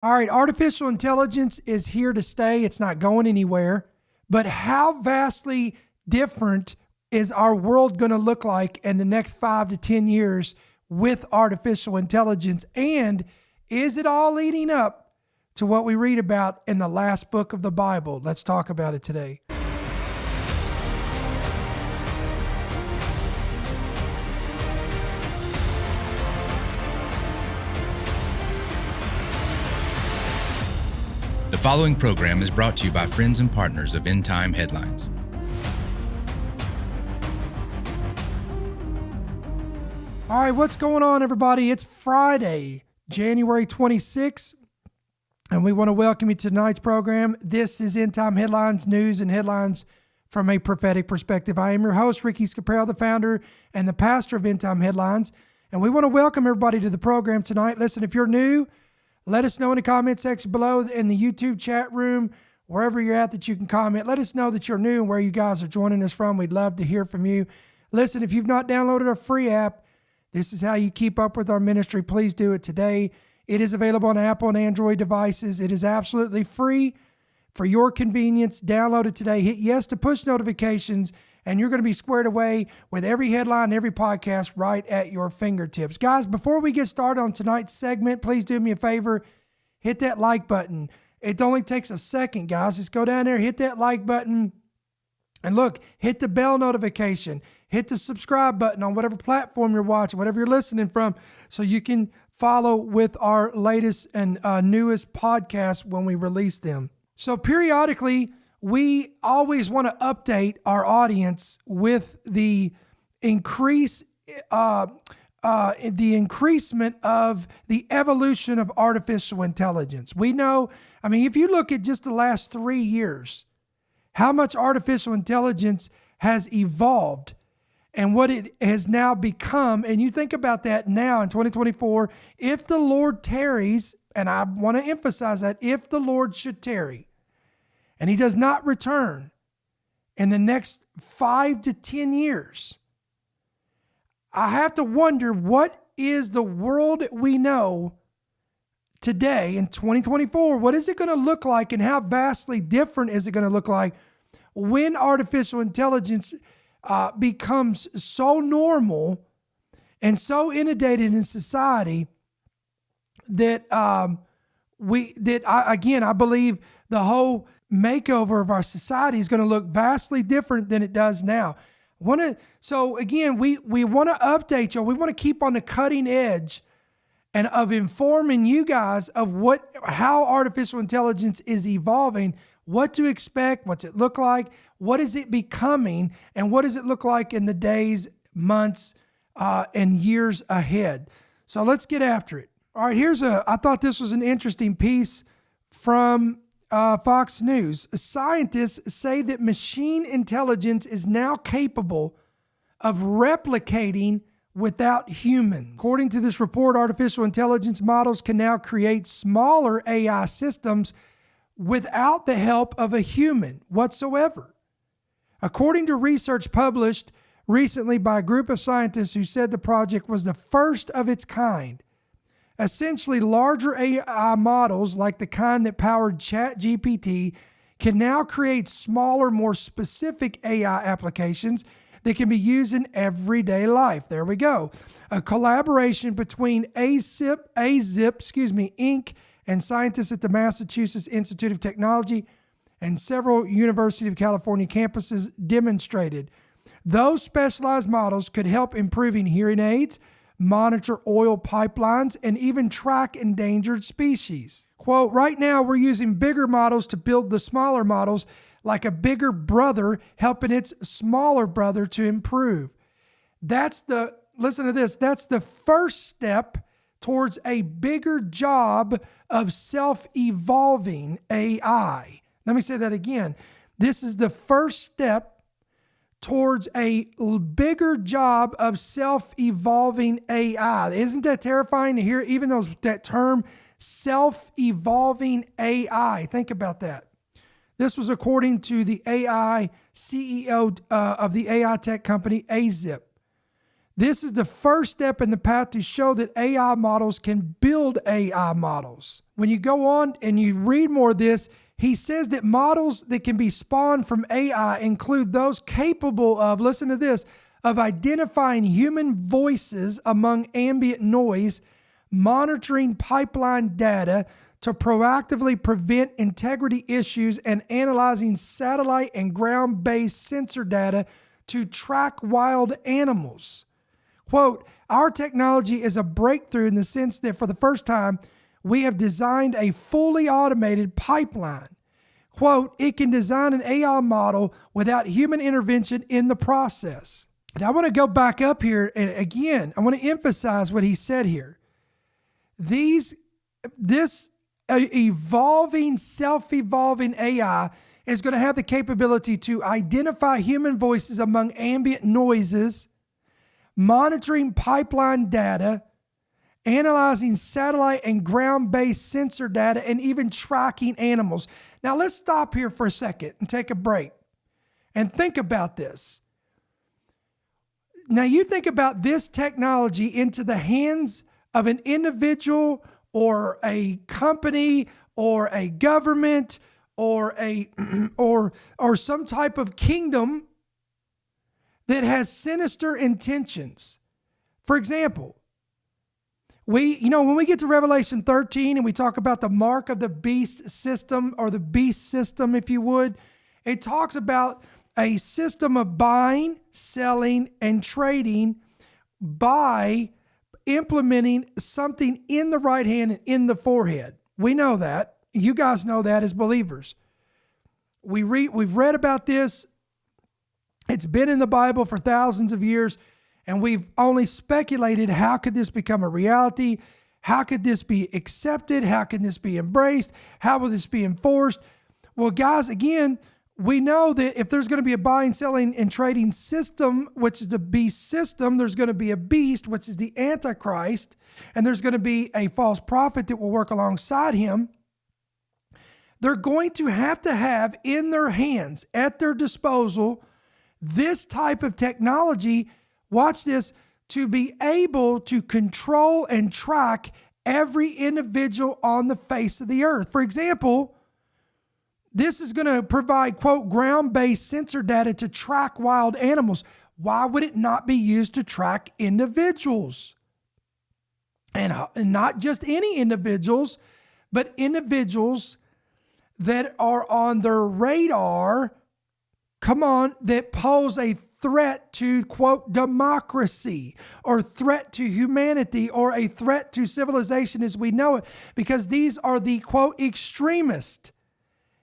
All right, artificial intelligence is here to stay. It's not going anywhere. But how vastly different is our world going to look like in the next 5 to 10 years with artificial intelligence? And is it all leading up to what we read about in the last book of the Bible? Let's talk about it today. The following program is brought to you by friends and partners of End Time Headlines. All right, what's going on, everybody? It's Friday, January 26th, and we want to welcome you to tonight's program. This is End Time Headlines, news and headlines from a prophetic perspective. I am your host, Ricky Scaparro, the founder and the pastor of End Time Headlines, and we want to welcome everybody to the program tonight. Listen, if you're new, let us know in the comment section below, in the YouTube chat room, wherever you're at that you can comment. Let us know that you're new and where you guys are joining us from. We'd love to hear from you. Listen, if you've not downloaded our free app, this is how you keep up with our ministry. Please do it today. It is available on Apple and Android devices. It is absolutely free for your convenience. Download it today. Hit yes to push notifications, and you're going to be squared away with every headline, every podcast right at your fingertips. Guys, before we get started on tonight's segment, please do me a favor. Hit that like button. It only takes a second, guys. Just go down there, hit that like button, and look, hit the bell notification. Hit the subscribe button on whatever platform you're watching, whatever you're listening from, so you can follow with our latest and newest podcasts when we release them. So periodically, we always want to update our audience with the increasement of the evolution of artificial intelligence. We know, if you look at just the last 3 years, how much artificial intelligence has evolved and what it has now become. And you think about that now in 2024, if the Lord tarries, and I want to emphasize that, if the Lord should tarry, and he does not return in the next 5 to 10 years, I have to wonder, what is the world that we know today in 2024? What is it going to look like, and how vastly different is it going to look like when artificial intelligence becomes so normal and so inundated in society that I believe the whole makeover of our society is going to look vastly different than it does now. So again, we want to update you. We want to keep on the cutting edge and of informing you guys of how artificial intelligence is evolving, what to expect, what's it look like, what is it becoming, and what does it look like in the days, months, and years ahead. So let's get after it. All right, I thought this was an interesting piece from Fox News. Scientists say that machine intelligence is now capable of replicating without humans. According to this report, artificial intelligence models can now create smaller AI systems without the help of a human whatsoever. According to research published recently by a group of scientists who said the project was the first of its kind, essentially larger AI models like the kind that powered ChatGPT can now create smaller, more specific AI applications that can be used in everyday life. There we go. A collaboration between AZIP, Inc., and scientists at the Massachusetts Institute of Technology and several University of California campuses demonstrated those specialized models could help improving hearing aids, monitor oil pipelines, and even track endangered species. Quote, right now we're using bigger models to build the smaller models, like a bigger brother helping its smaller brother to improve. Listen to this, that's the first step towards a bigger job of self-evolving AI. Let me say that again. This is the first step towards a bigger job of self-evolving AI. Isn't that terrifying to hear? Even though that term, self-evolving AI. Think about that. This was according to the AI CEO of the AI tech company AZIP. This is the first step in the path to show that AI models can build AI models. When you go on and you read more of this, he says that models that can be spawned from AI include those capable of, listen to this, of identifying human voices among ambient noise, monitoring pipeline data to proactively prevent integrity issues, and analyzing satellite and ground-based sensor data to track wild animals. Quote, our technology is a breakthrough in the sense that for the first time, we have designed a fully automated pipeline. Quote, it can design an AI model without human intervention in the process. Now I want to go back up here, and again, I want to emphasize what he said here. This evolving, self-evolving AI is going to have the capability to identify human voices among ambient noises, monitoring pipeline data, analyzing satellite and ground-based sensor data, and even tracking animals. Now let's stop here for a second and take a break and think about this. Now you think about this technology into the hands of an individual or a company or a government or or some type of kingdom that has sinister intentions. For example, when we get to Revelation 13 and we talk about the mark of the beast system, or the beast system, if you would, it talks about a system of buying, selling, and trading by implementing something in the right hand and in the forehead. We know that. You guys know that as believers. We've read about this. It's been in the Bible for thousands of years, and we've only speculated, how could this become a reality? How could this be accepted? How can this be embraced? How will this be enforced? Well, guys, again, we know that if there's going to be a buying, selling, and trading system, which is the beast system, there's going to be a beast, which is the Antichrist, and there's going to be a false prophet that will work alongside him. They're going to have in their hands, at their disposal, this type of technology, watch this, to be able to control and track every individual on the face of the earth. For example, this is going to provide, quote, ground-based sensor data to track wild animals. Why would it not be used to track individuals? And not just any individuals, but individuals that are on their radar, that pose a threat to, quote, democracy, or threat to humanity, or a threat to civilization as we know it, because these are the, quote, extremists.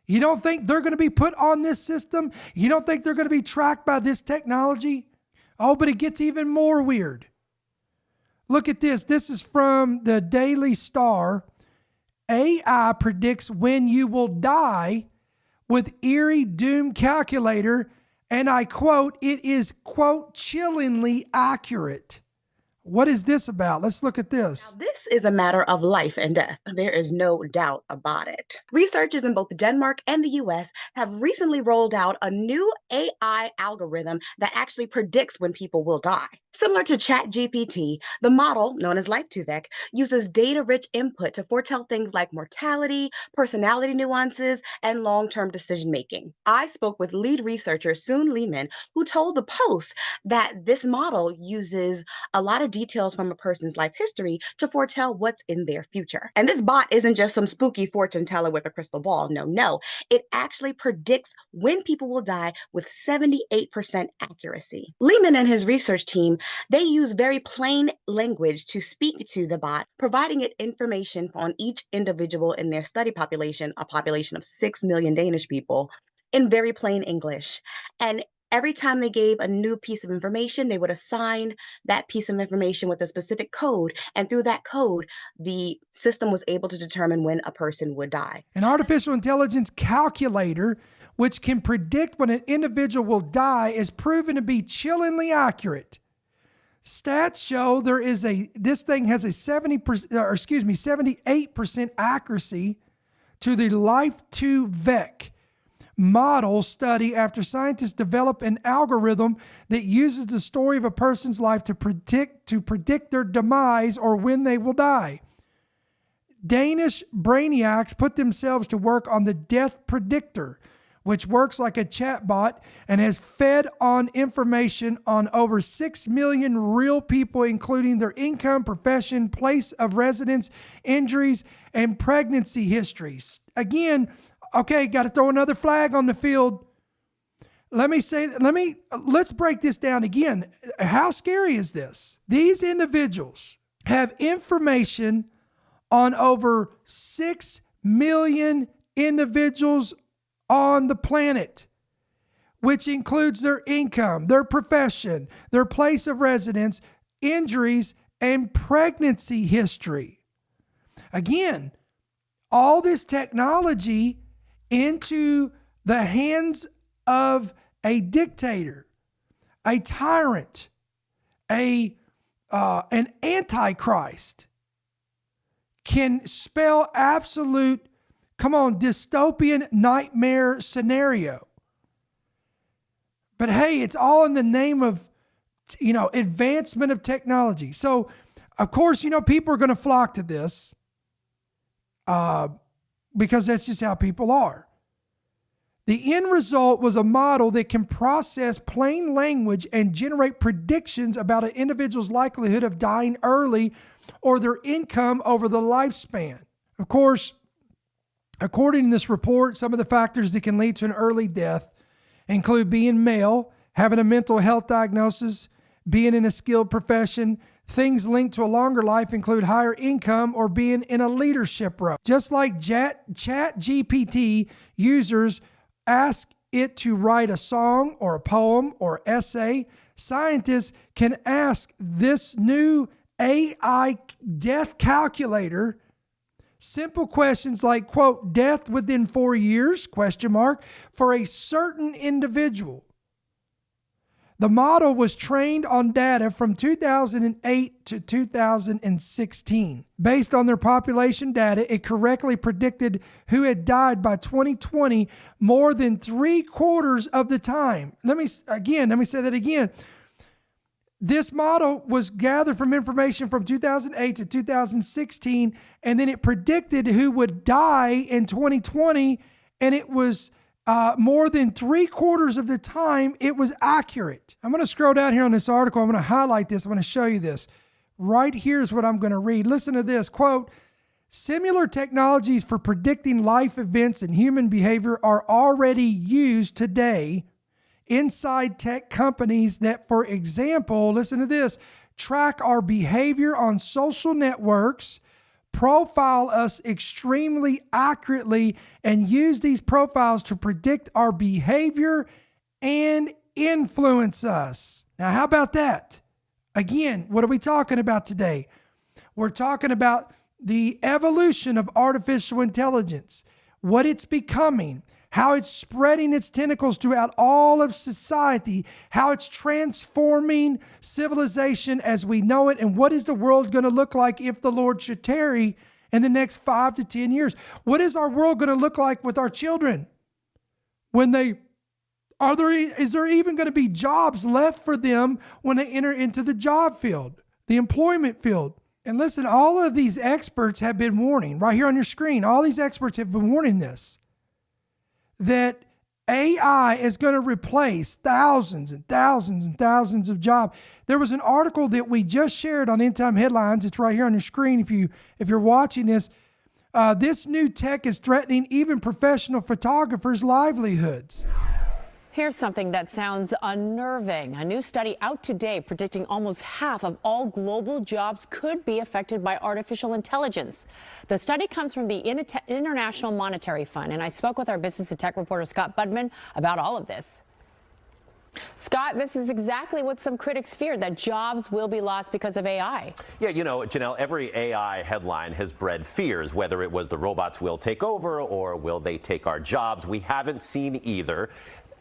You don't think they're going to be put on this system? You don't think they're going to be tracked by this technology? Oh, but it gets even more weird. Look at this. This is from the Daily Star. AI predicts when you will die with eerie doom calculator, and I quote, it is, quote, chillingly accurate. What is this about? Let's look at this. Now, this is a matter of life and death. There is no doubt about it. Researchers in both Denmark and the US have recently rolled out a new AI algorithm that actually predicts when people will die. Similar to ChatGPT, the model, known as Life2Vec, uses data-rich input to foretell things like mortality, personality nuances, and long-term decision-making. I spoke with lead researcher Soon Lehman, who told the Post that this model uses a lot of details from a person's life history to foretell what's in their future. And this bot isn't just some spooky fortune teller with a crystal ball. No. It actually predicts when people will die with 78% accuracy. Lehman and his research team, they use very plain language to speak to the bot, providing it information on each individual in their study population, a population of 6 million Danish people, in very plain English. And every time they gave a new piece of information, they would assign that piece of information with a specific code. And through that code, the system was able to determine when a person would die. An artificial intelligence calculator, which can predict when an individual will die, is proven to be chillingly accurate. Stats show this thing has a 78% accuracy to the Life2Vec, model study after scientists develop an algorithm that uses the story of a person's life to predict their demise or when they will die. Danish brainiacs put themselves to work on the death predictor, which works like a chatbot and has fed on information on over 6 million real people, including their income, profession, place of residence, injuries, and pregnancy histories. Again, okay, got to throw another flag on the field. Let's break this down again. How scary is this? These individuals have information on over 6 million individuals on the planet, which includes their income, their profession, their place of residence, injuries, and pregnancy history. Again, all this technology into the hands of a dictator, a tyrant, an antichrist can spell absolute, dystopian nightmare scenario. But hey, it's all in the name of, advancement of technology. So, of course, people are going to flock to this because that's just how people are. The end result was a model that can process plain language and generate predictions about an individual's likelihood of dying early or their income over the lifespan. Of course, according to this report, some of the factors that can lead to an early death include being male, having a mental health diagnosis, being in a skilled profession. Things linked to a longer life include higher income or being in a leadership role. Just like ChatGPT users ask it to write a song or a poem or essay, scientists can ask this new AI death calculator simple questions like, quote, death within 4 years, ? For a certain individual. The model was trained on data from 2008 to 2016. Based on their population data, it correctly predicted who had died by 2020 more than 3/4 of the time. Let me say that again. This model was gathered from information from 2008 to 2016, and then it predicted who would die in 2020, and it was more than 3/4 of the time it was accurate. I'm going to scroll down here on this article. I'm going to highlight this. I'm going to show you this. Right here is what I'm going to read. Listen to this. Quote, similar technologies for predicting life events and human behavior are already used today inside tech companies that, for example, listen to this, track our behavior on social networks, profile us extremely accurately, and use these profiles to predict our behavior and influence us. Now, how about that? Again, what are we talking about today? We're talking about the evolution of artificial intelligence, what it's becoming, how it's spreading its tentacles throughout all of society, how it's transforming civilization as we know it, and what is the world going to look like if the Lord should tarry in the next 5 to 10 years? What is our world going to look like with our children? Is there even going to be jobs left for them when they enter into the job field, the employment field? And listen, all of these experts have been warning, right here on your screen, all these experts have been warning this, that AI is going to replace thousands and thousands and thousands of jobs. There was an article that we just shared on End Time Headlines. It's right here on your screen if you're watching this. This new tech is threatening even professional photographers' livelihoods. Here's something that sounds unnerving. A new study out today predicting almost half of all global jobs could be affected by artificial intelligence. The study comes from the International Monetary Fund, and I spoke with our business and tech reporter Scott Budman about all of this. Scott, this is exactly what some critics fear, that jobs will be lost because of AI. Yeah, Janelle, every AI headline has bred fears, whether it was the robots will take over or will they take our jobs. We haven't seen either.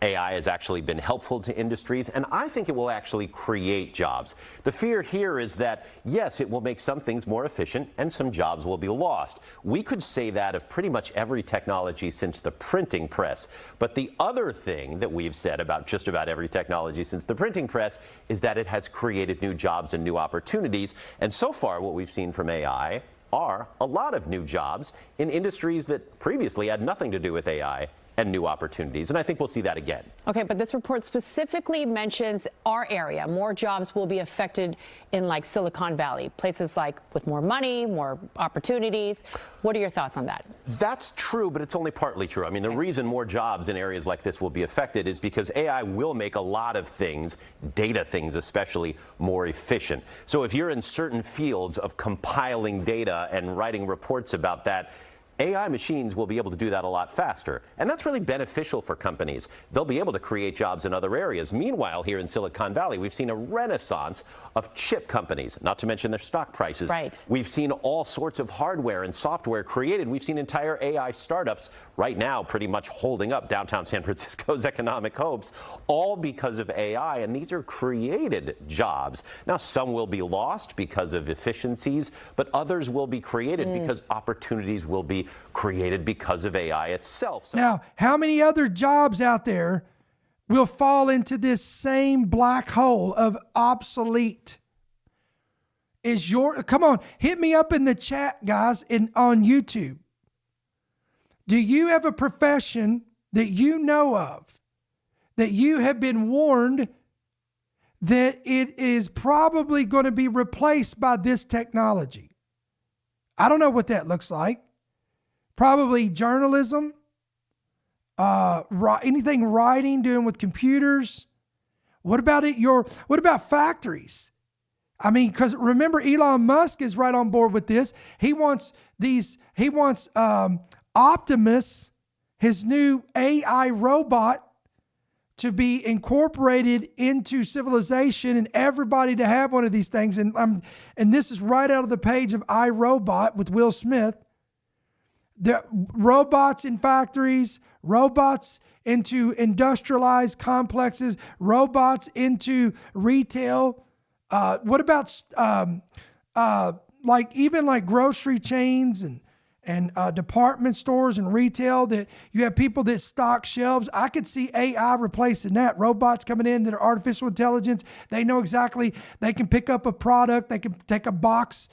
AI has actually been helpful to industries, and I think it will actually create jobs. The fear here is that, yes, it will make some things more efficient and some jobs will be lost. We could say that of pretty much every technology since the printing press. But the other thing that we've said about just about every technology since the printing press is that it has created new jobs and new opportunities. And so far, what we've seen from AI are a lot of new jobs in industries that previously had nothing to do with AI and new opportunities. And I think we'll see that again. Okay, but this report specifically mentions our area. More jobs will be affected in like Silicon Valley, places like with more money, more opportunities. What are your thoughts on that? That's true, but it's only partly true. I mean, the reason more jobs in areas like this will be affected is because AI will make a lot of things, data things especially, more efficient. So if you're in certain fields of compiling data and writing reports about that, AI machines will be able to do that a lot faster. And that's really beneficial for companies. They'll be able to create jobs in other areas. Meanwhile, here in Silicon Valley, we've seen a renaissance of chip companies, not to mention their stock prices. Right. We've seen all sorts of hardware and software created. We've seen entire AI startups right now pretty much holding up downtown San Francisco's economic hopes, all because of AI. And these are created jobs. Now, some will be lost because of efficiencies, but others will be created because opportunities will be created because of AI itself. So Now, how many other jobs out there will fall into this same black hole of obsolete? Come on, hit me up in the chat, guys, on YouTube. Do you have a profession that you know of that you have been warned that it is probably going to be replaced by this technology? I don't know what that looks like. Probably journalism, anything writing, doing with computers. What about what about factories? I mean, because remember, Elon Musk is right on board with this. He wants Optimus, his new AI robot, to be incorporated into civilization and everybody to have one of these things. And this is right out of the page of iRobot with Will Smith. The robots in factories, robots into industrialized complexes, robots into retail. What about like grocery chains and department stores and retail, that you have people that stock shelves? I could see AI replacing that. Robots coming in that are artificial intelligence. They know exactly, they can pick up a product. They can take a box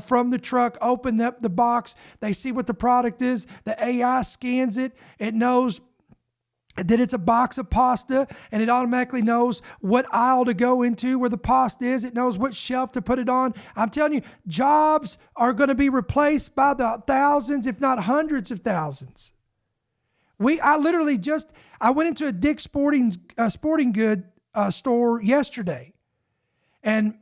from the truck, open up the box. They see what the product is. The AI scans it. It knows that it's a box of pasta, and it automatically knows what aisle to go into where the pasta is. It knows what shelf to put it on. I'm telling you, jobs are going to be replaced by the thousands, if not hundreds of thousands. I went into a Dick's sporting good store yesterday. And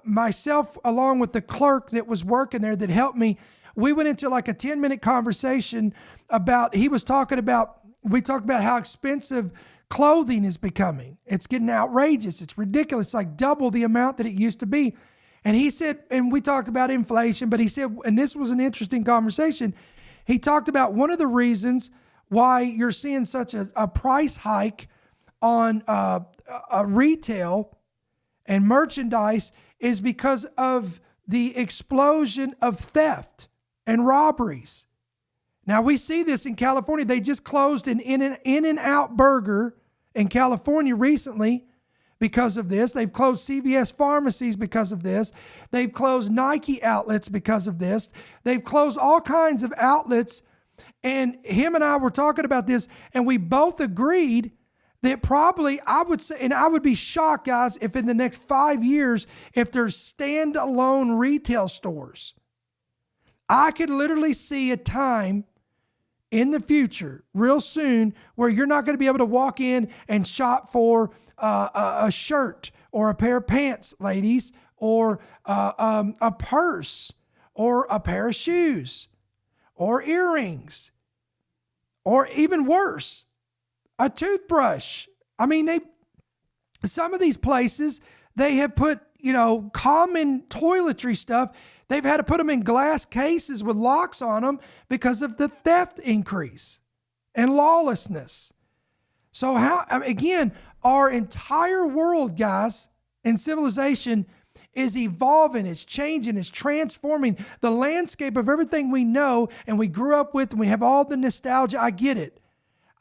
myself, along with the clerk that was working there that helped me, we went into like a 10-minute conversation about, we talked about how expensive clothing is becoming. It's getting outrageous. It's ridiculous. It's like double the amount that it used to be. And he said, and we talked about inflation, but he said, and this was an interesting conversation, he talked about one of the reasons why you're seeing such a price hike on retail and merchandise is because of the explosion of theft and robberies. Now, we see this in California. They just closed an In-N-Out burger in California recently because of this. They've closed CVS pharmacies because of this. They've closed Nike outlets because of this. They've closed all kinds of outlets. And him and I were talking about this, and we both agreed that probably, I would say, and I would be shocked, guys, if in the next 5 years, if there's standalone retail stores. I could literally see a time in the future, real soon, where you're not going to be able to walk in and shop for a shirt or a pair of pants, ladies, or a purse, or a pair of shoes, or earrings, or even worse, a toothbrush. I mean, some of these places, they have put, common toiletry stuff, they've had to put them in glass cases with locks on them because of the theft increase and lawlessness. So again, our entire world, guys, and civilization is evolving, it's changing, it's transforming the landscape of everything we know and we grew up with, and we have all the nostalgia. I get it.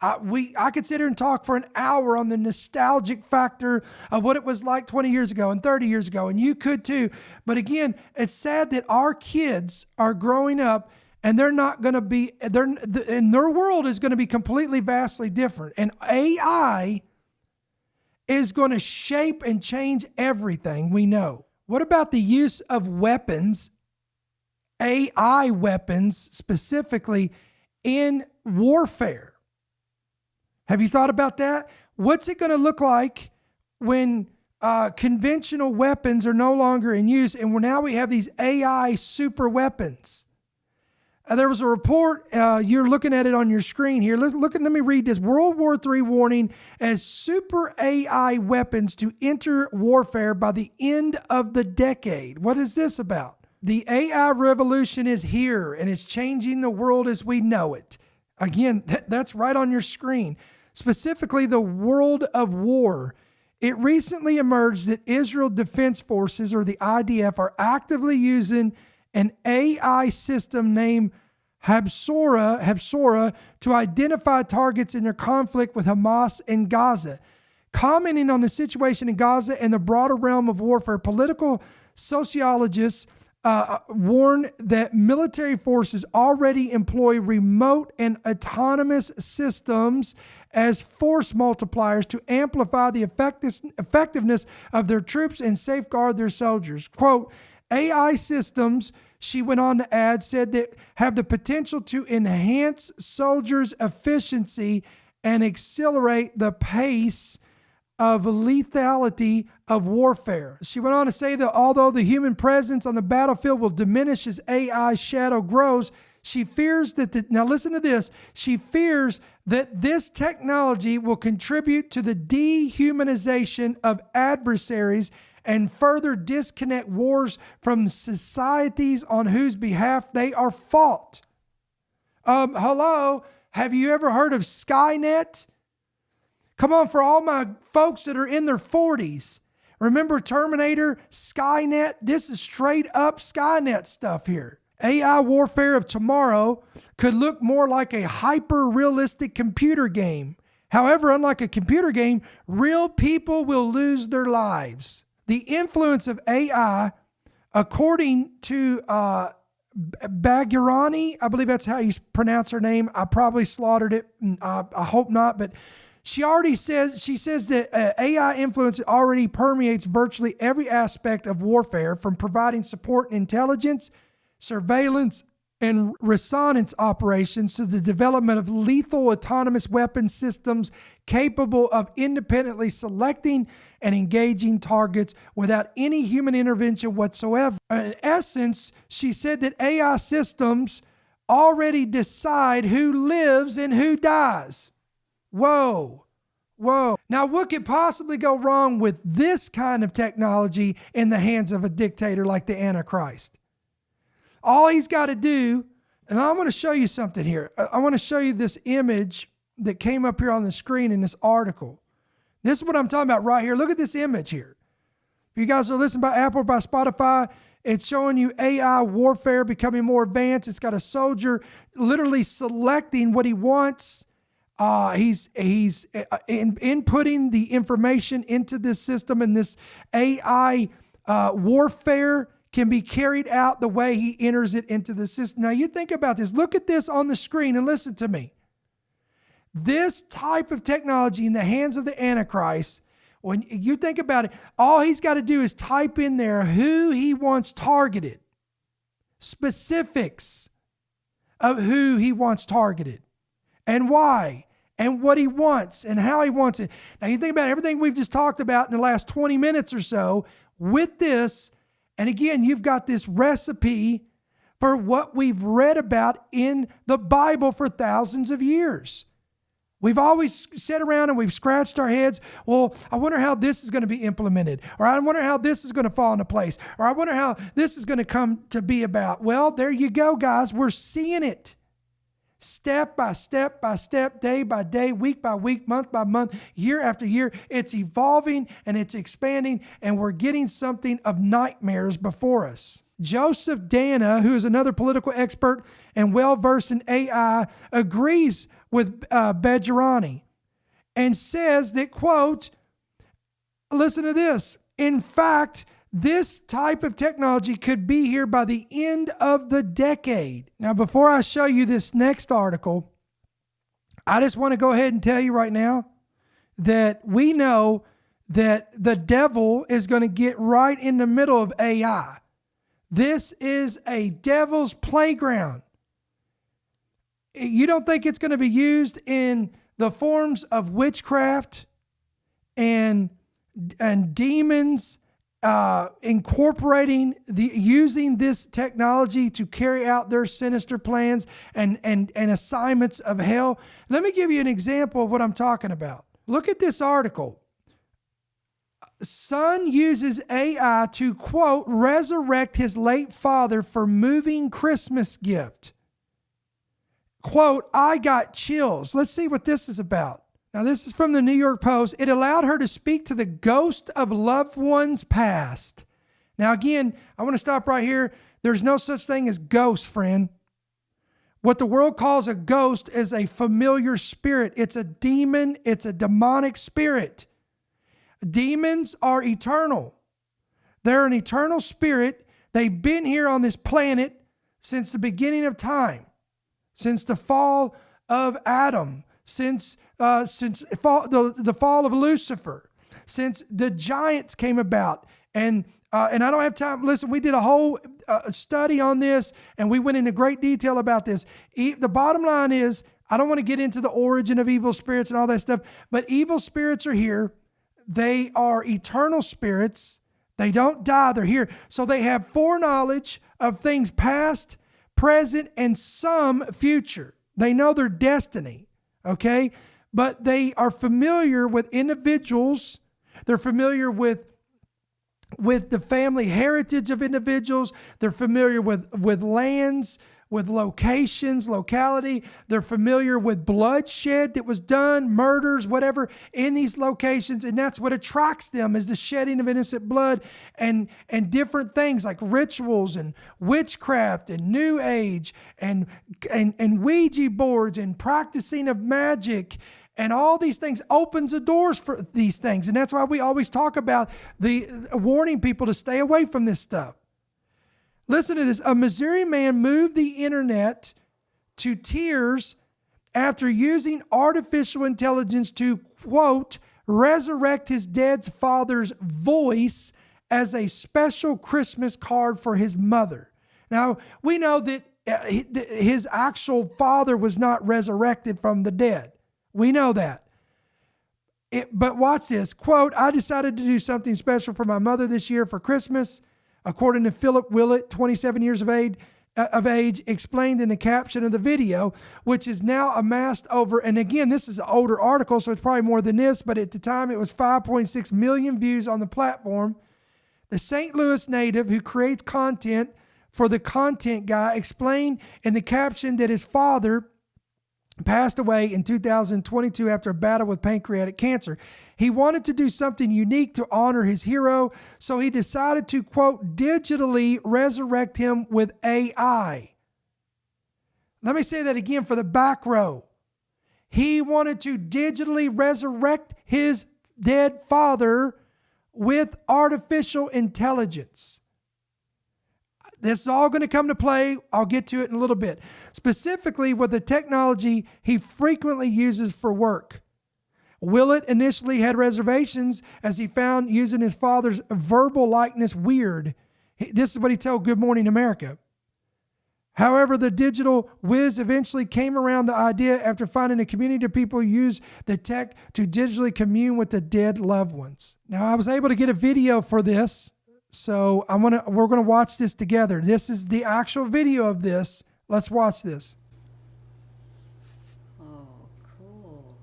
I could sit here and talk for an hour on the nostalgic factor of what it was like 20 years ago and 30 years ago, and you could too. But again, it's sad that our kids are growing up and they're not going to be, and their world is going to be completely, vastly different. And AI is going to shape and change everything we know. What about the use of weapons, AI weapons specifically, in warfare? Have you thought about that? What's it going to look like when conventional weapons are no longer in use and now we have these AI super weapons? There was a report, you're looking at it on your screen here. Let me read this. World War III warning as super AI weapons to enter warfare by the end of the decade. What is this about? The AI revolution is here and it's changing the world as we know it. Again, that's right on your screen. Specifically, the world of war. It recently emerged that Israel Defense Forces, or the IDF, are actively using an AI system named Habsora to identify targets in their conflict with Hamas in Gaza. Commenting on the situation in Gaza and the broader realm of warfare, political sociologists warn that military forces already employ remote and autonomous systems as force multipliers to amplify the effectiveness of their troops and safeguard their soldiers. Quote, AI systems, she went on to add, said that have the potential to enhance soldiers' efficiency and accelerate the pace of lethality of warfare. She went on to say that although the human presence on the battlefield will diminish as AI's shadow grows, she fears that, now listen to this, she fears that this technology will contribute to the dehumanization of adversaries and further disconnect wars from societies on whose behalf they are fought. Hello, have you ever heard of Skynet? Come on, for all my folks that are in their 40s. Remember Terminator, Skynet? This is straight up Skynet stuff here. AI warfare of tomorrow could look more like a hyper-realistic computer game. However, unlike a computer game, real people will lose their lives. The influence of AI, according to Bagirani, I believe that's how you pronounce her name. I probably slaughtered it. I hope not, but she says that AI influence already permeates virtually every aspect of warfare, from providing support and intelligence, surveillance, and reconnaissance operations to the development of lethal autonomous weapon systems capable of independently selecting and engaging targets without any human intervention whatsoever. In essence, she said that AI systems already decide who lives and who dies. Whoa. Now, what could possibly go wrong with this kind of technology in the hands of a dictator like the Antichrist? All he's got to do, and I want to show you something here. I want to show you this image that came up here on the screen in this article. This is what I'm talking about right here. Look at this image here. If you guys are listening by Apple or by Spotify, it's showing you AI warfare becoming more advanced. It's got a soldier literally selecting what he wants. He's inputting the information into this system, and this AI warfare can be carried out the way he enters it into the system. Now you think about this. Look at this on the screen and listen to me. This type of technology in the hands of the Antichrist, when you think about it, all he's got to do is type in there who he wants targeted, specifics of who he wants targeted, and why, and what he wants, and how he wants it. Now you think about everything we've just talked about in the last 20 minutes or so with this, and again, you've got this recipe for what we've read about in the Bible for thousands of years. We've always sat around and we've scratched our heads. Well, I wonder how this is going to be implemented. Or I wonder how this is going to fall into place. Or I wonder how this is going to come to be about. Well, there you go, guys. We're seeing it. step by step by step, day by day, week by week, month by month, year after year. It's evolving and it's expanding, and we're getting something of nightmares before us. Joseph Dana, who is another political expert and well-versed in AI, agrees with Bejarani and says that, quote, listen to this, in fact, this type of technology could be here by the end of the decade. Now, before I show you this next article, I just want to go ahead and tell you right now that we know that the devil is going to get right in the middle of AI. This is a devil's playground. You don't think it's going to be used in the forms of witchcraft and demons incorporating using this technology to carry out their sinister plans and assignments of hell? Let me give you an example of what I'm talking about. Look at this article. Son uses AI to, quote, resurrect his late father for moving Christmas gift. Quote, I got chills. Let's see what this is about. Now, this is from the New York Post. It allowed her to speak to the ghost of loved ones past. Now, again, I want to stop right here. There's no such thing as ghost, friend. What the world calls a ghost is a familiar spirit. It's a demon. It's a demonic spirit. Demons are eternal. They're an eternal spirit. They've been here on this planet since the beginning of time, since the fall of Adam, since the fall of Lucifer, since the giants came about. And I don't have time. Listen, we did a whole study on this, and we went into great detail about this. The bottom line is, I don't want to get into the origin of evil spirits and all that stuff, but evil spirits are here. They are eternal spirits. They don't die. They're here. So they have foreknowledge of things past, present, and some future. They know their destiny, okay? But they are familiar with individuals. They're familiar with the family heritage of individuals. They're familiar with lands, with locations, locality. They're familiar with bloodshed that was done, murders, whatever, in these locations. And that's what attracts them, is the shedding of innocent blood and different things like rituals and witchcraft and New Age and Ouija boards and practicing of magic. And all these things opens the doors for these things. And that's why we always talk about warning people to stay away from this stuff. Listen to this. A Missouri man moved the internet to tears after using artificial intelligence to, quote, resurrect his dead father's voice as a special Christmas card for his mother. Now, we know that his actual father was not resurrected from the dead. We know that. But watch this. Quote, I decided to do something special for my mother this year for Christmas. According to Philip Willett, 27 years of age, explained in the caption of the video, which is now amassed over, and again, this is an older article, so it's probably more than this, but at the time it was 5.6 million views on the platform. The St. Louis native who creates content for The Content Guy explained in the caption that his father passed away in 2022 after a battle with pancreatic cancer. He wanted to do something unique to honor his hero, so he decided to, quote, digitally resurrect him with AI. Let me say that again for the back row. He wanted to digitally resurrect his dead father with artificial intelligence. This is all going to come to play. I'll get to it in a little bit. Specifically with the technology he frequently uses for work. Willett initially had reservations as he found using his father's verbal likeness weird. This is what he told Good Morning America. However, the digital whiz eventually came around the idea after finding a community of people who use the tech to digitally commune with the dead loved ones. Now, I was able to get a video for this. So we're gonna watch this together. This is the actual video of this. Let's watch this. Oh, cool.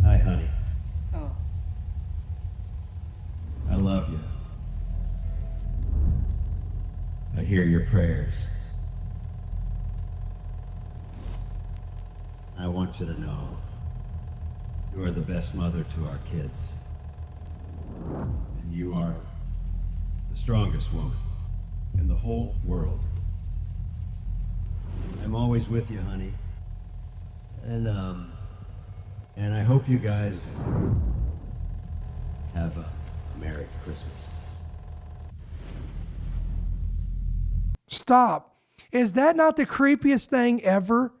Hi, honey. Oh. I love you. I hear your prayers. I want you to know you are the best mother to our kids. And you are the strongest woman in the whole world. I'm always with you, honey. And I hope you guys have a Merry Christmas. Stop. Is that not the creepiest thing ever?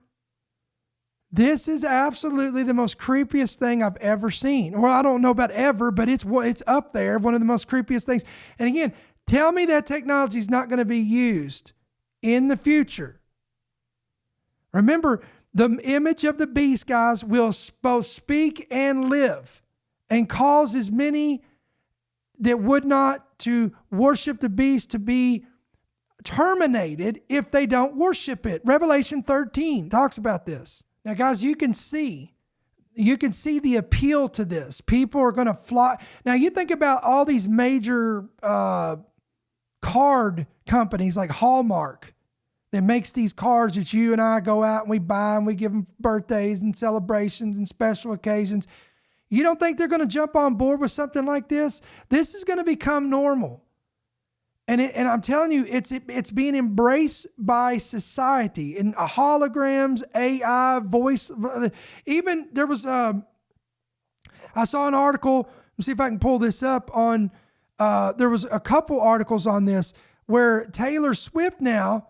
This is absolutely the most creepiest thing I've ever seen. Well, I don't know about ever, but it's up there, one of the most creepiest things. And again, tell me that technology is not going to be used in the future. Remember, the image of the beast, guys, will both speak and live and cause as many that would not to worship the beast to be terminated if they don't worship it. Revelation 13 talks about this. Now, guys, you can see the appeal to this. People are going to fly. Now, you think about all these major card companies like Hallmark that makes these cards that you and I go out and we buy and we give them birthdays and celebrations and special occasions. You don't think they're going to jump on board with something like this? This is going to become normal. And I'm telling you, it's being embraced by society in holograms, AI, voice. Even there was, I saw an article, let me see if I can pull this up on, there was a couple articles on this where Taylor Swift now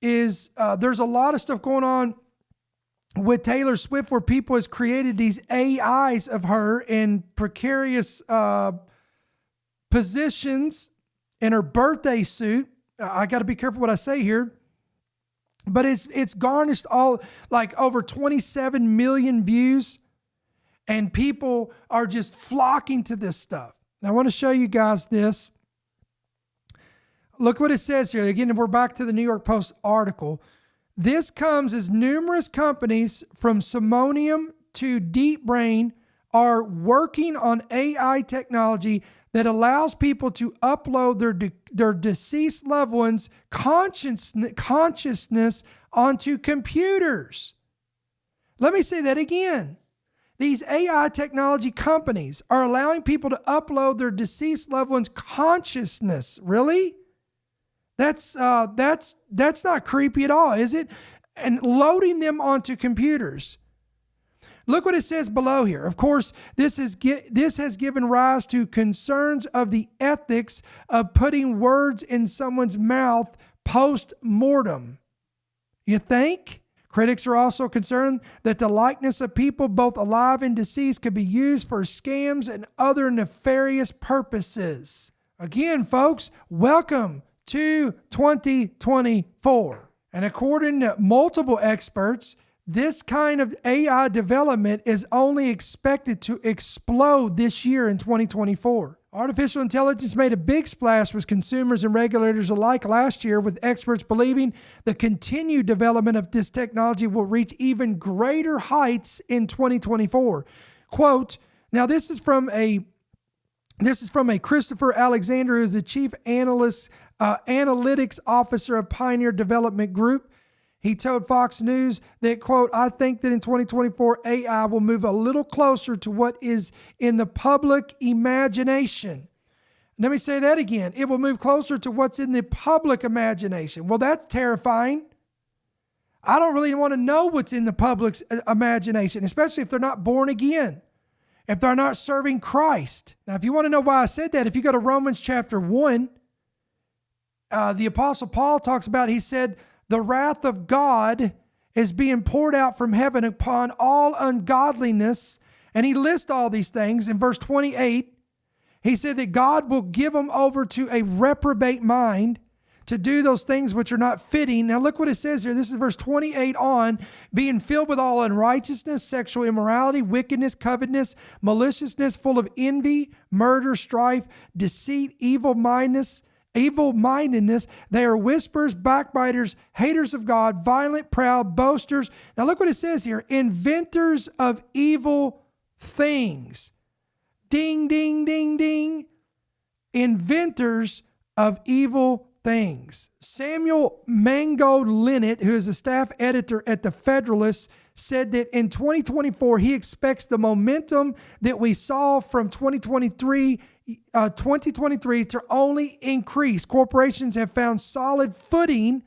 is, there's a lot of stuff going on with Taylor Swift where people has created these AIs of her in precarious positions in her birthday suit. I got to be careful what I say here, but it's garnished all like over 27 million views, and people are just flocking to this stuff. Now I want to show you guys this. Look what it says here. Again, we're back to the New York Post article. This comes as numerous companies from Simonium to Deep Brain are working on AI technology that allows people to upload their deceased loved ones' consciousness onto computers. Let me say that again. These AI technology companies are allowing people to upload their deceased loved ones' consciousness. Really? That's not creepy at all, is it? And loading them onto computers. Look what it says below here. Of course, this has given rise to concerns of the ethics of putting words in someone's mouth post-mortem. You think? Critics are also concerned that the likeness of people both alive and deceased could be used for scams and other nefarious purposes. Again, folks, welcome to 2024. And according to multiple experts, this kind of AI development is only expected to explode this year in 2024. Artificial intelligence made a big splash with consumers and regulators alike last year, with experts believing the continued development of this technology will reach even greater heights in 2024. Quote, now this is from a Christopher Alexander, who is the chief analytics officer of Pioneer Development Group. He told Fox News that, quote, I think that in 2024, AI will move a little closer to what is in the public imagination. Let me say that again. It will move closer to what's in the public imagination. Well, that's terrifying. I don't really want to know what's in the public's imagination, especially if they're not born again, if they're not serving Christ. Now, if you want to know why I said that, if you go to Romans chapter 1, the Apostle Paul talks about, he said, the wrath of God is being poured out from heaven upon all ungodliness. And he lists all these things. In verse 28, he said that God will give them over to a reprobate mind to do those things which are not fitting. Now look what it says here. This is verse 28 on, being filled with all unrighteousness, sexual immorality, wickedness, covetousness, maliciousness, full of envy, murder, strife, deceit, evil-mindedness. They are whisperers, backbiters, haters of God, violent, proud, boasters. Now look what it says here. Inventors of evil things. Ding, ding, ding, ding. Inventors of evil things. Samuel Mango Linnett, who is a staff editor at the Federalist, said that in 2024, he expects the momentum that we saw from 2023 to only increase. Corporations have found solid footing.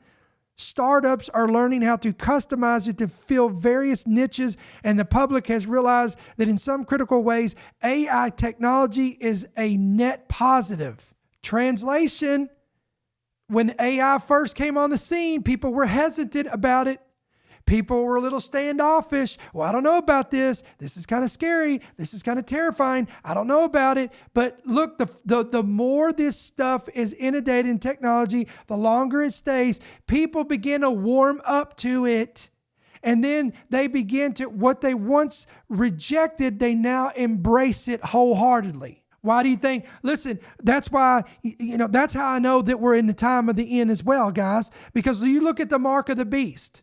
Startups are learning how to customize it to fill various niches, and the public has realized that in some critical ways, AI technology is a net positive. Translation: when AI first came on the scene, people were hesitant about it. People were a little standoffish. Well, I don't know about this. This is kind of scary. This is kind of terrifying. I don't know about it. But look, the more this stuff is inundated in technology, the longer it stays, people begin to warm up to it. And then they begin to, what they once rejected, they now embrace it wholeheartedly. Why do you think? Listen, that's why, that's how I know that we're in the time of the end as well, guys. Because you look at the mark of the beast.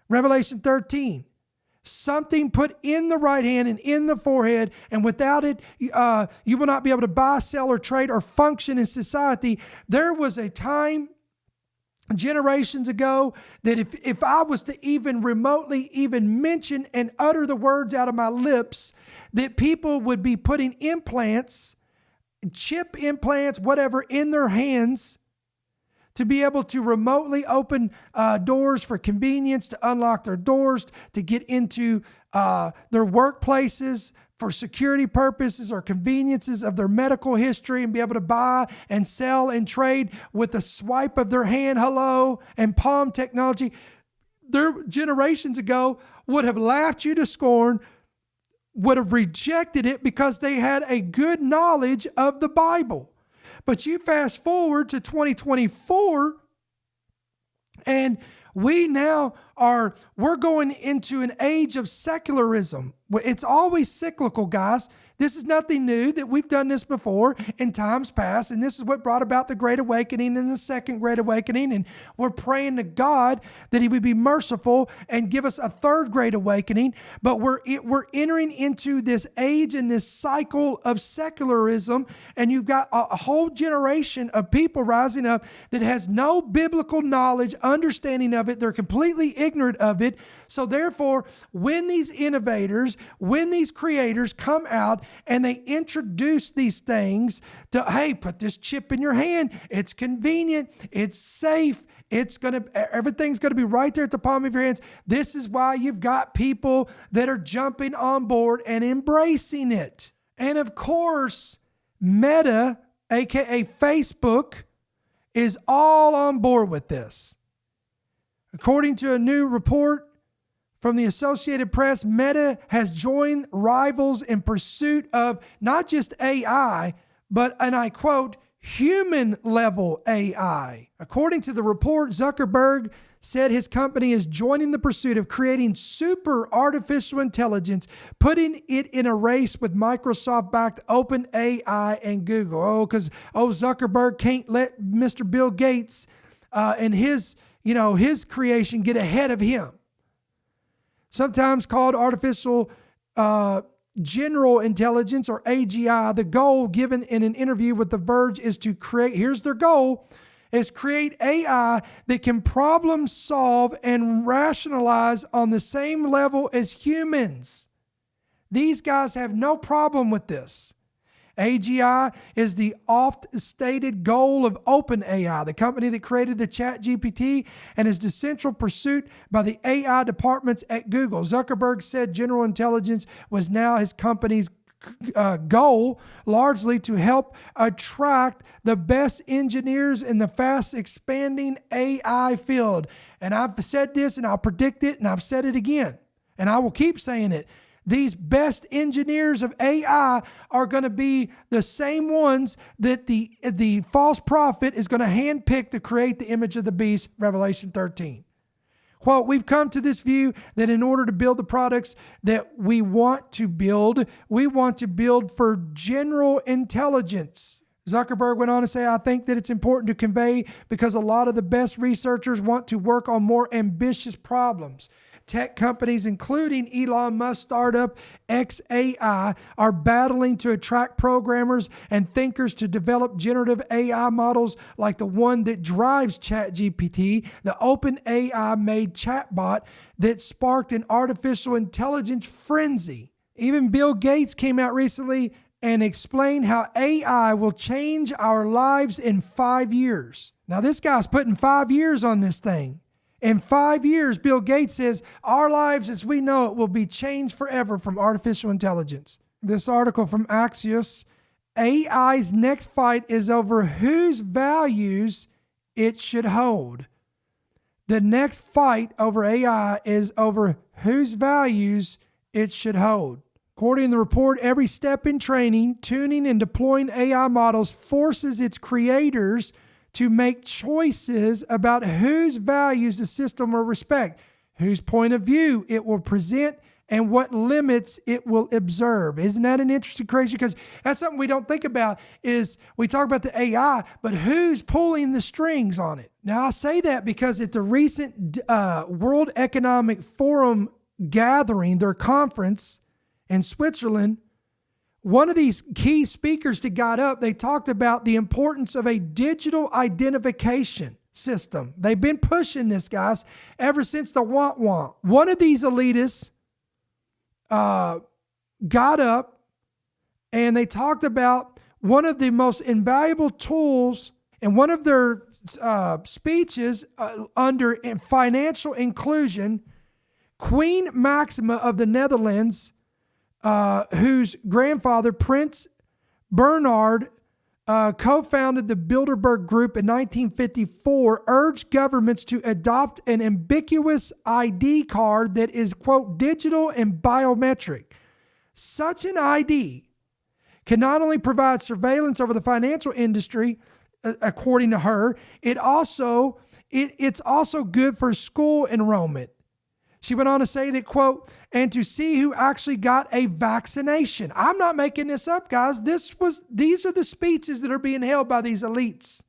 Revelation 13, something put in the right hand and in the forehead, and without it, you will not be able to buy, sell, or trade or function in society. There was a time generations ago that if I was to even remotely even mention and utter the words out of my lips, that people would be putting implants, chip implants, whatever, in their hands to be able to remotely open doors for convenience, to unlock their doors, to get into their workplaces for security purposes or conveniences of their medical history, and be able to buy and sell and trade with a swipe of their hand, hello, and palm technology. Their generations ago would have laughed you to scorn, would have rejected it because they had a good knowledge of the Bible. But you fast forward to 2024, and we're going into an age of secularism. It's always cyclical, guys. This is nothing new, that we've done this before in times past, and this is what brought about the Great Awakening and the Second Great Awakening, and we're praying to God that He would be merciful and give us a third Great Awakening, but we're entering into this age and this cycle of secularism, and you've got a whole generation of people rising up that has no biblical knowledge, understanding of it. They're completely ignorant of it, so therefore, when these innovators, when these creators come out and they introduce these things to, hey, put this chip in your hand. It's convenient. It's safe. Everything's going to be right there at the palm of your hands. This is why you've got people that are jumping on board and embracing it. And of course, Meta, aka Facebook, is all on board with this. According to a new report from the Associated Press, Meta has joined rivals in pursuit of not just AI, but, and I quote, human-level AI. According to the report, Zuckerberg said his company is joining the pursuit of creating super artificial intelligence, putting it in a race with Microsoft-backed OpenAI and Google. Because Zuckerberg can't let Mr. Bill Gates and his creation get ahead of him. Sometimes called artificial general intelligence, or AGI, the goal given in an interview with The Verge is to create, here's their goal, is create AI that can problem solve and rationalize on the same level as humans. These guys have no problem with this. AGI is the oft-stated goal of OpenAI, the company that created the ChatGPT, and is the central pursuit by the AI departments at Google. Zuckerberg said general intelligence was now his company's goal, largely to help attract the best engineers in the fast-expanding AI field. And I've said this, and I'll predict it, and I've said it again, and I will keep saying it. These best engineers of AI are going to be the same ones that the false prophet is going to handpick to create the image of the beast, Revelation 13. Well, we've come to this view that in order to build the products that we want to build for general intelligence. Zuckerberg went on to say, I think that it's important to convey because a lot of the best researchers want to work on more ambitious problems. Tech companies, including Elon Musk startup XAI, are battling to attract programmers and thinkers to develop generative AI models like the one that drives ChatGPT, the OpenAI-made chatbot that sparked an artificial intelligence frenzy. Even Bill Gates came out recently and explained how AI will change our lives in 5 years. Now, this guy's putting 5 years on this thing. In 5 years, Bill Gates says, our lives as we know it will be changed forever from artificial intelligence. This article from Axios, AI's next fight is over whose values it should hold. The next fight over AI is over whose values it should hold. According to the report, every step in training, tuning, and deploying AI models forces its creators to make choices about whose values the system will respect, whose point of view it will present, and what limits it will observe. Isn't that an interesting creation? Because that's something we don't think about is we talk about the AI, but who's pulling the strings on it? Now, I say that because at the recent World Economic Forum gathering, their conference in Switzerland, one of these key speakers that got up, they talked about the importance of a digital identification system. They've been pushing this, guys, ever since the want. One of these elitists got up and they talked about one of the most invaluable tools in one of their speeches under financial inclusion. Queen Maxima of the Netherlands, whose grandfather, Prince Bernhard, co-founded the Bilderberg Group in 1954, urged governments to adopt an ambiguous ID card that is, quote, digital and biometric. Such an ID can not only provide surveillance over the financial industry, according to her, it's also good for school enrollment. She went on to say that, quote, and to see who actually got a vaccination. I'm not making this up, guys. These are the speeches that are being held by these elites.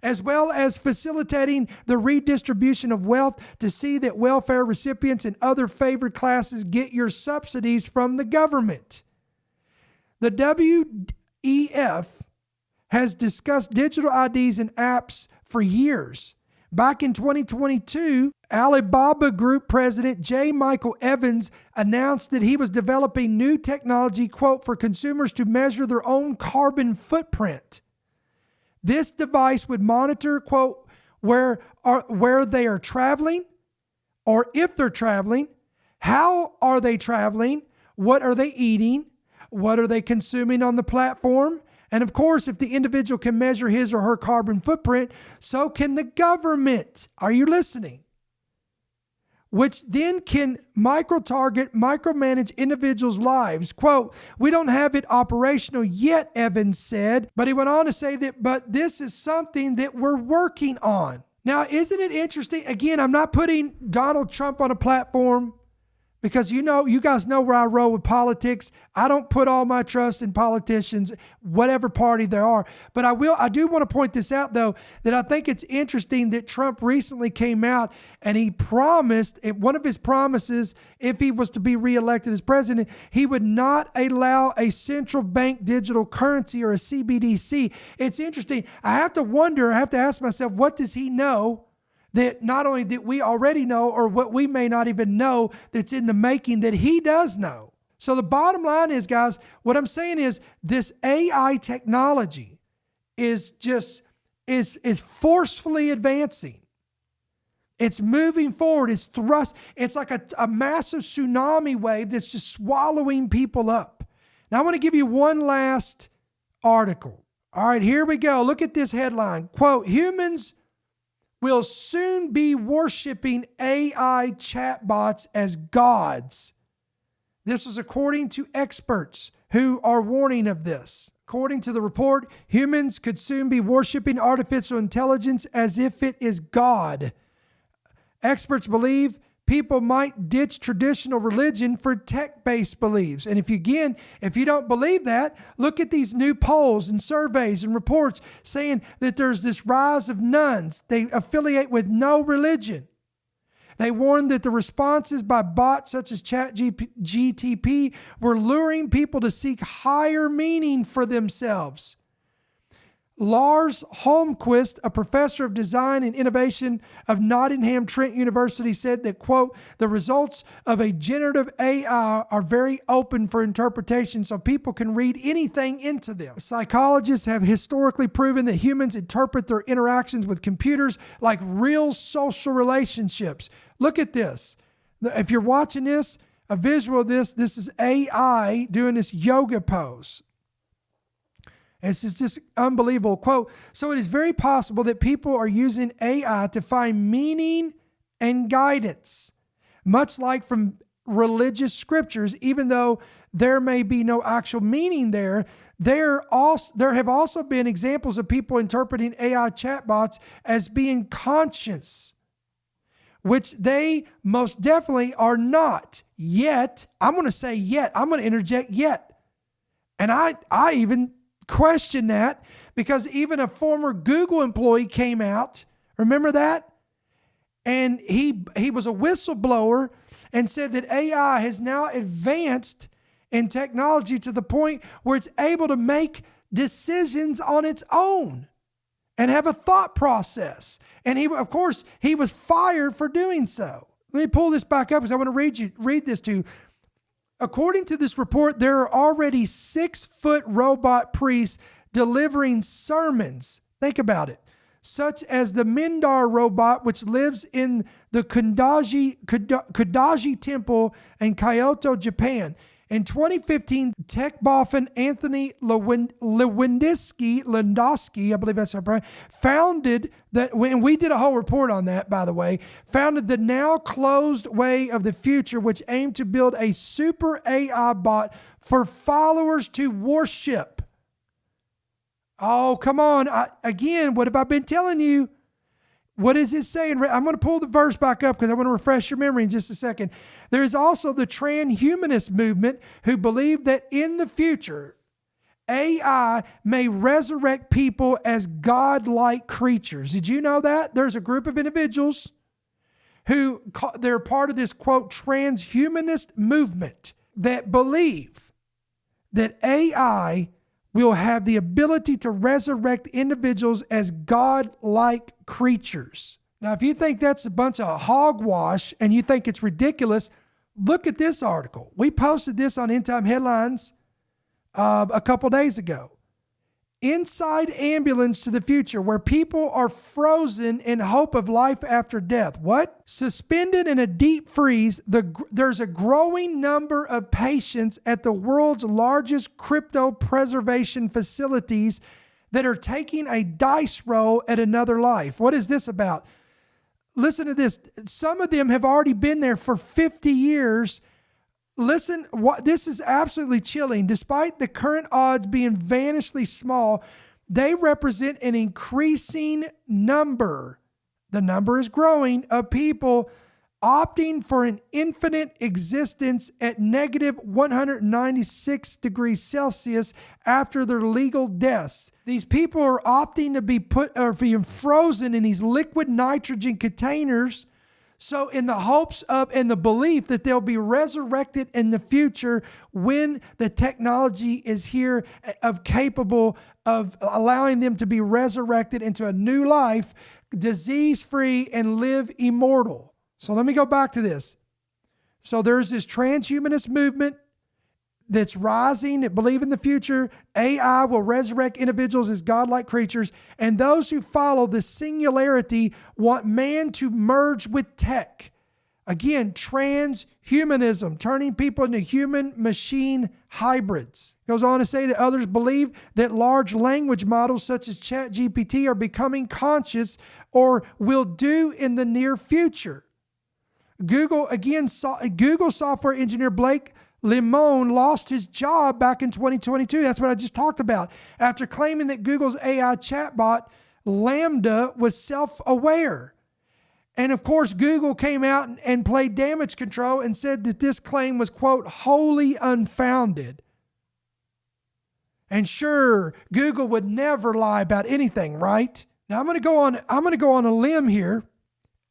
As well as facilitating the redistribution of wealth to see that welfare recipients and other favored classes get your subsidies from the government. The WEF has discussed digital IDs and apps for years. Back in 2022, Alibaba Group President J. Michael Evans announced that he was developing new technology, quote, for consumers to measure their own carbon footprint. This device would monitor, quote, where they are traveling, or if they're traveling, how are they traveling, what are they eating, what are they consuming on the platform, and of course, if the individual can measure his or her carbon footprint, so can the government. Are you listening? Which then can micro-target, micromanage individuals' lives. Quote, we don't have it operational yet, Evans said, but he went on to say that, but this is something that we're working on. Now, isn't it interesting? Again, I'm not putting Donald Trump on a platform because you guys know where I roll with politics. I don't put all my trust in politicians, whatever party they are. But I do want to point this out, though, that I think it's interesting that Trump recently came out and he promised, one of his promises, if he was to be reelected as president, he would not allow a central bank digital currency or a CBDC. It's interesting. I have to ask myself, what does he know that not only that we already know, or what we may not even know that's in the making that he does know? So the bottom line is, guys, what I'm saying is this AI technology is forcefully advancing. It's moving forward. It's thrust. It's like a massive tsunami wave that's just swallowing people up. Now I want to give you one last article. All right, here we go. Look at this headline. Quote, humans will soon be worshiping AI chatbots as gods. This was according to experts who are warning of this. According to the report, humans could soon be worshiping artificial intelligence as if it is God. Experts believe people might ditch traditional religion for tech-based beliefs. And if you don't believe that, look at these new polls and surveys and reports saying that there's this rise of nuns. They affiliate with no religion. They warned that the responses by bots such as ChatGTP were luring people to seek higher meaning for themselves. Lars Holmquist, a professor of design and innovation of Nottingham Trent University, said that, quote, the results of a generative AI are very open for interpretation, so people can read anything into them. Psychologists have historically proven that humans interpret their interactions with computers like real social relationships. Look at this. If you're watching this, a visual of this is AI doing this yoga pose. This is just unbelievable. Quote, so it is very possible that people are using AI to find meaning and guidance, much like from religious scriptures, even though there may be no actual meaning there. There have also been examples of people interpreting AI chatbots as being conscious, which they most definitely are not yet. I'm going to say yet. I'm going to interject yet. And I even question that, because even a former Google employee came out, remember that? And he was a whistleblower and said that AI has now advanced in technology to the point where it's able to make decisions on its own and have a thought process. And of course, he was fired for doing so. Let me pull this back up because I want to read this to you. According to this report, there are already 6-foot robot priests delivering sermons. Think about it. Such as the Mindar robot, which lives in the Kodaji Temple in Kyoto, Japan. In 2015, tech boffin Anthony Lewandowski, I believe that's right, founded that, and we did a whole report on that, by the way, founded the now closed Way of the Future, which aimed to build a super AI bot for followers to worship. Oh, come on. Again, what have I been telling you? What is it saying? I'm going to pull the verse back up because I want to refresh your memory in just a second. There is also the transhumanist movement who believe that in the future, AI may resurrect people as God-like creatures. Did you know that? There's a group of individuals who they're part of this, quote, transhumanist movement that believe that AI will have the ability to resurrect individuals as God-like creatures. Now, if you think that's a bunch of hogwash and you think it's ridiculous, look at this article. We posted this on End Time Headlines a couple days ago. Inside ambulance to the future, where people are frozen in hope of life after death. What? Suspended in a deep freeze, there's a growing number of patients at the world's largest crypto preservation facilities that are taking a dice roll at another life. What is this about? Listen to this. Some of them have already been there for 50 years. Listen, this is absolutely chilling. Despite the current odds being vanishingly small, they represent an increasing number. The number is growing of people opting for an infinite existence at negative 196 degrees Celsius after their legal deaths. These people are opting to be being frozen in these liquid nitrogen containers. So in the hopes of and the belief that they'll be resurrected in the future when the technology is here capable of allowing them to be resurrected into a new life, disease-free, and live immortal. So let me go back to this. So there's this transhumanist movement that's rising that believe in the future. AI will resurrect individuals as godlike creatures. And those who follow the singularity want man to merge with tech. Again, transhumanism, turning people into human-machine hybrids. Goes on to say that others believe that large language models such as ChatGPT are becoming conscious or will do in the near future. Google software engineer Blake Lemon lost his job back in 2022. That's what I just talked about. After claiming that Google's AI chatbot, Lambda, was self-aware. And of course, Google came out and played damage control and said that this claim was, quote, wholly unfounded. And sure, Google would never lie about anything, right? Now I'm going to go on a limb here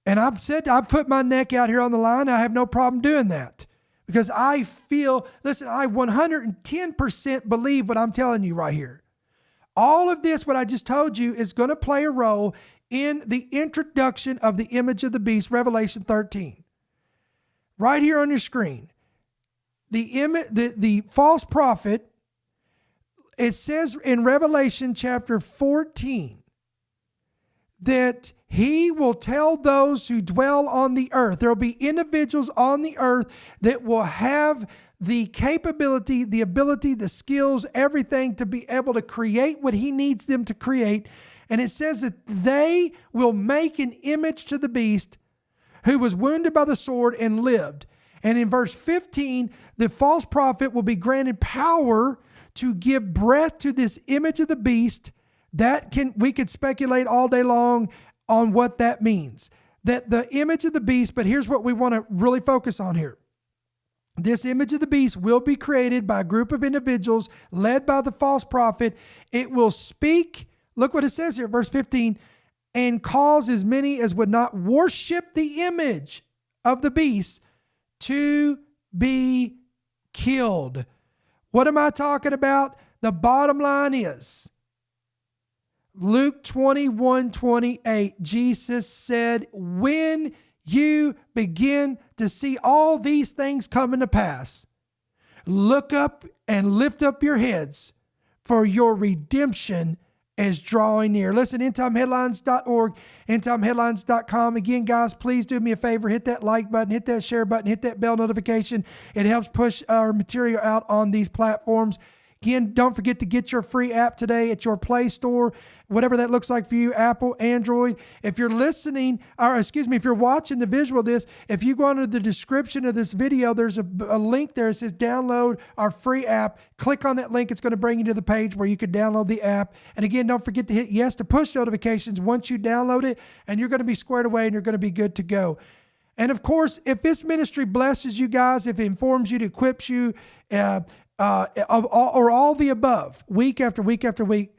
And I've put my neck out here on the line. I have no problem doing that because I feel, listen, I 110% believe what I'm telling you right here. All of this, what I just told you, is going to play a role in the introduction of the image of the beast, Revelation 13. Right here on your screen. The false prophet, it says in Revelation chapter 14 that he will tell those who dwell on the earth. There will be individuals on the earth that will have the capability, the ability, the skills, everything to be able to create what he needs them to create. And it says that they will make an image to the beast who was wounded by the sword and lived. And in verse 15, the false prophet will be granted power to give breath to this image of the beast. We could speculate all day long on what that means. That the image of the beast, but here's what we want to really focus on here. This image of the beast will be created by a group of individuals led by the false prophet. It will speak, look what it says here, verse 15, and cause as many as would not worship the image of the beast to be killed. What am I talking about? The bottom line is Luke 21:28. Jesus said, when you begin to see all these things coming to pass, look up and lift up your heads, for your redemption is drawing near. Listen, endtimeheadlines.org, endtimeheadlines.com. Again, guys, please do me a favor. Hit that like button, hit that share button, hit that bell notification. It helps push our material out on these platforms. Again, don't forget to get your free app today at your Play Store, whatever that looks like for you, Apple, Android. If you're listening, if you're watching the visual of this, if you go under the description of this video, there's a link there that says download our free app. Click on that link. It's going to bring you to the page where you can download the app. And again, don't forget to hit yes to push notifications once you download it, and you're going to be squared away and you're going to be good to go. And of course, if this ministry blesses you guys, if it informs you, it equips you, or all the above, week after week after week,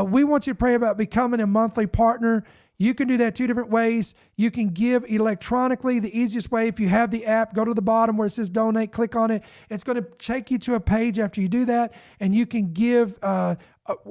we want you to pray about becoming a monthly partner. You can do that two different ways. You can give electronically. The easiest way, if you have the app, go to the bottom where it says donate, click on it. It's going to take you to a page after you do that, and you can give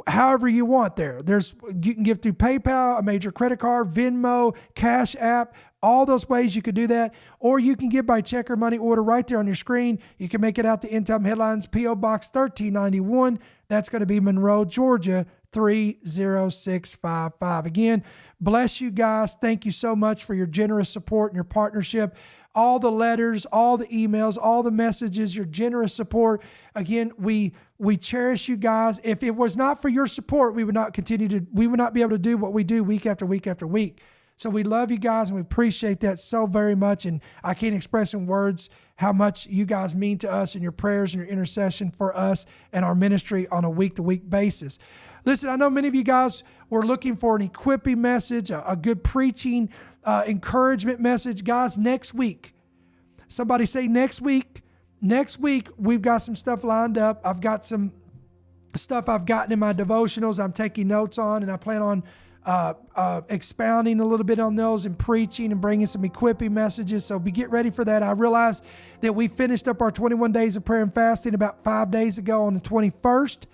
however you want there. You can give through PayPal, a major credit card, Venmo, Cash App, all those ways you could do that. Or you can give by check or money order right there on your screen. You can make it out to End Time Headlines, P.O. Box 1391. That's going to be Monroe, Georgia, 30655. Again, bless you guys. Thank you so much for your generous support and your partnership. All the letters, all the emails, all the messages, your generous support. Again, we cherish you guys. If it was not for your support, we would not be able to do what we do week after week after week. So we love you guys and we appreciate that so very much. And I can't express in words how much you guys mean to us and your prayers and your intercession for us and our ministry on a week-to-week basis. Listen, I know many of you guys were looking for an equipping message, a good preaching, encouragement message. Guys, next week, somebody say next week. Next week, we've got some stuff lined up. I've got some stuff I've gotten in my devotionals I'm taking notes on, and I plan on expounding a little bit on those and preaching and bringing some equipping messages. So get ready for that. I realized that we finished up our 21 days of prayer and fasting about 5 days ago on the 21st.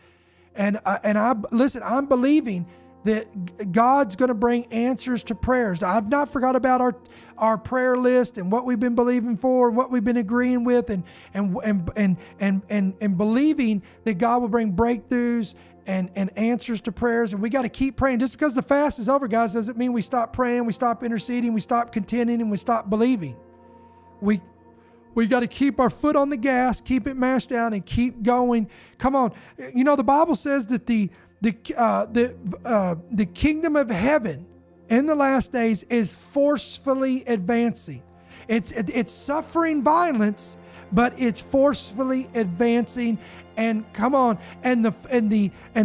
And I'm believing that God's going to bring answers to prayers. I've not forgot about our prayer list and what we've been believing for and what we've been agreeing with and believing that God will bring breakthroughs and answers to prayers. And we got to keep praying. Just because the fast is over, guys, doesn't mean we stop praying, we stop interceding, we stop contending, and we stop believing. We got to keep our foot on the gas, keep it mashed down, and keep going. Come on. You know, the Bible says that the kingdom of heaven in the last days is forcefully advancing. It's suffering violence, but it's forcefully advancing. And come on, and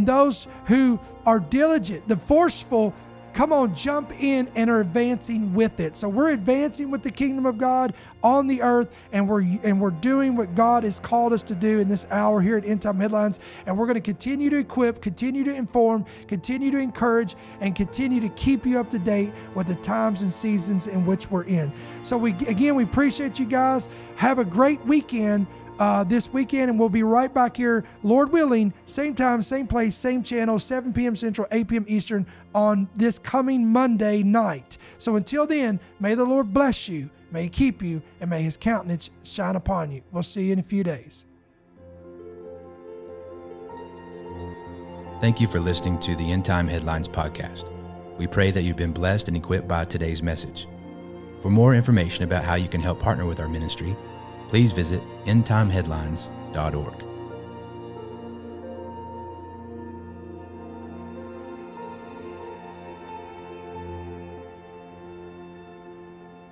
those who are diligent, the forceful, come on, jump in and are advancing with it. So we're advancing with the kingdom of God on the earth, and we're doing what God has called us to do in this hour here at End Time Headlines. And we're going to continue to equip, continue to inform, continue to encourage, and continue to keep you up to date with the times and seasons in which we're in. So we appreciate you guys. Have a great weekend this weekend, and we'll be right back here, Lord willing, same time, same place, same channel, 7 p.m. Central, 8 p.m. Eastern on this coming Monday night. So until then, may the Lord bless you, may He keep you, and may His countenance shine upon you. We'll see you in a few days. Thank you for listening to the End Time Headlines podcast. We pray that you've been blessed and equipped by today's message. For more information about how you can help partner with our ministry, please visit endtimeheadlines.org.